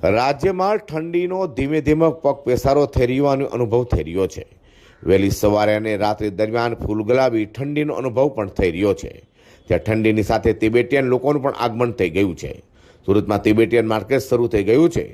રાજ્યમાં ઠંડીનો ધીમે ધીમે પગ પેસારો થઈ રહ્યોનો અનુભવ થઈ રહ્યો છે। વહેલી સવારે અને રાત્રિ દરમિયાન ફૂલગુલાબી ઠંડીનો અનુભવ પણ થઈ રહ્યો છે। ત્યાં ઠંડીની સાથે તિબેટિયન લોકોનું પણ આગમન થઈ ગયું છે। સુરતમાં તિબેટિયન માર્કેટ શરૂ થઈ ગયું છે।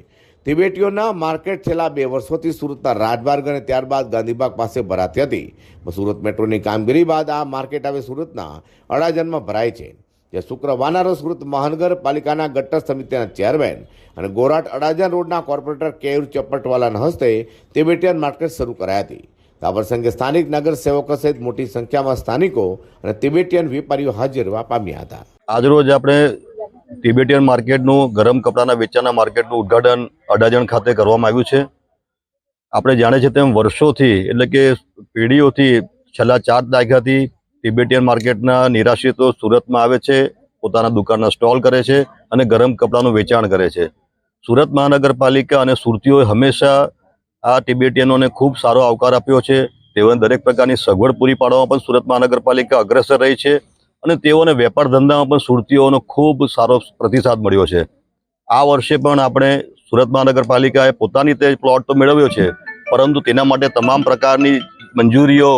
તિબેટીઓના માર્કેટ છેલ્લા 2 વર્ષોથી સુરતના રાજમાર્ગ અને ત્યારબાદ ગાંધીબાગ પાસે ભરાતી હતી। સુરત મેટ્રોની કામગીરી બાદ આ માર્કેટ હવે સુરતના અડાજણમાં ભરાય છે। જે શુક્રવારના રોજ સુરત મહાનગરપાલિકાના ગટર સમિતિના ચેરમેન અને ગોરાટ અડાજણ રોડના કોર્પોરેટર કેયુર ચપ્પટવાલાના હસ્તે તિબેટિયન માર્કેટ શરૂ કરાઈ હતી। આ પ્રસંગે સ્થાનિક નગરસેવકો સહિત મોટી સંખ્યામાં સ્થાનિકો અને તિબેટિયન વેપારીઓ હાજર રહેવા પામ્યા હતા। આજરોજ આપણે તિબેટિયન માર્કેટનું ગરમ કપડાના વેચાણના માર્કેટનું ઉદ્ઘાટન અડાજણ ખાતે કરવામાં આવ્યું છે। આપણે જાણીએ છીએ તેમ વર્ષોથી એટલે કે પેઢીઓથી છેલ્લા 4 દાયકાથી તિબેટિયન માર્કેટના નિરાશ્રિતો સુરતમાં આવે છે, પોતાના દુકાનના સ્ટોલ કરે છે અને ગરમ કપડાનું વેચાણ કરે છે। સુરત મહાનગરપાલિકા અને સુરતીઓએ હંમેશા આ તિબેટિયનોને ખૂબ સારો આવકાર આપ્યો છે। તેઓને દરેક પ્રકારની સગવડ પૂરી પાડવામાં પણ સુરત મહાનગરપાલિકા અગ્રેસર રહી છે અને તેઓને વેપાર ધંધામાં પણ સુરતીઓનો ખૂબ સારો પ્રતિસાદ મળ્યો છે। આ વર્ષે પણ આપણે સુરત મહાનગરપાલિકાએ પોતાની રીતે પ્લોટ તો મેળવ્યો છે, પરંતુ તેના માટે તમામ પ્રકારની મંજૂરીઓ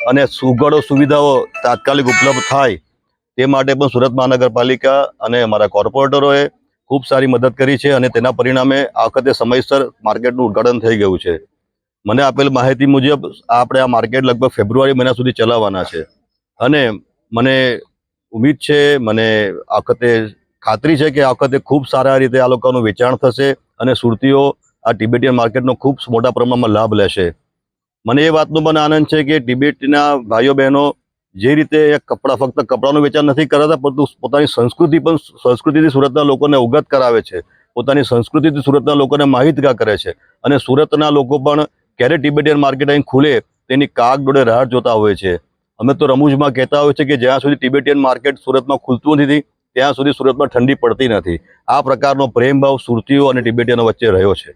અને સુઘડો સુવિધાઓ તાત્કાલિક ઉપલબ્ધ થાય તે માટે પણ સુરત મહાનગરપાલિકા અને અમારા કોર્પોરેટરોએ ખૂબ સારી મદદ કરી છે અને તેના પરિણામે આ વખતે સમયસર માર્કેટનું ઉદ્ઘાટન થઈ ગયું છે। મને આપેલ માહિતી મુજબ આપણે આ માર્કેટ લગભગ ફેબ્રુઆરી મહિના સુધી ચલાવવાના છે અને મને ઉમ્મીદ છે, મને આ વખતે ખાતરી છે કે આ વખતે ખૂબ સારા રીતે આ લોકોનું વેચાણ થશે અને સુરતીઓ આ તિબેટિયન માર્કેટનો ખૂબ મોટા પ્રમાણમાં લાભ લેશે। મને એ વાતનો પણ આનંદ છે કે તિબેટના ભાઈઓ બહેનો જે રીતે ફક્ત કપડાનું વેચાણ નથી કરતા, પરંતુ પોતાની સંસ્કૃતિથી સુરતના લોકોને અવગત કરાવે છે, પોતાની સંસ્કૃતિથી સુરતના લોકોને માહિતગાર કરે છે અને સુરતના લોકો પણ ક્યારે તિબેટિયન માર્કેટ અહીં ખુલે તેની કાગડોળે રાહ જોતા હોય છે। અમે તો રમૂજમાં કહેતા હોય છે કે જ્યાં સુધી તિબેટિયન માર્કેટ સુરતમાં ખુલતું નથી ત્યાં સુધી સુરતમાં ઠંડી પડતી નથી। આ પ્રકારનો પ્રેમભાવ સુરતીઓ અને તિબેટિયનો વચ્ચે રહ્યો છે।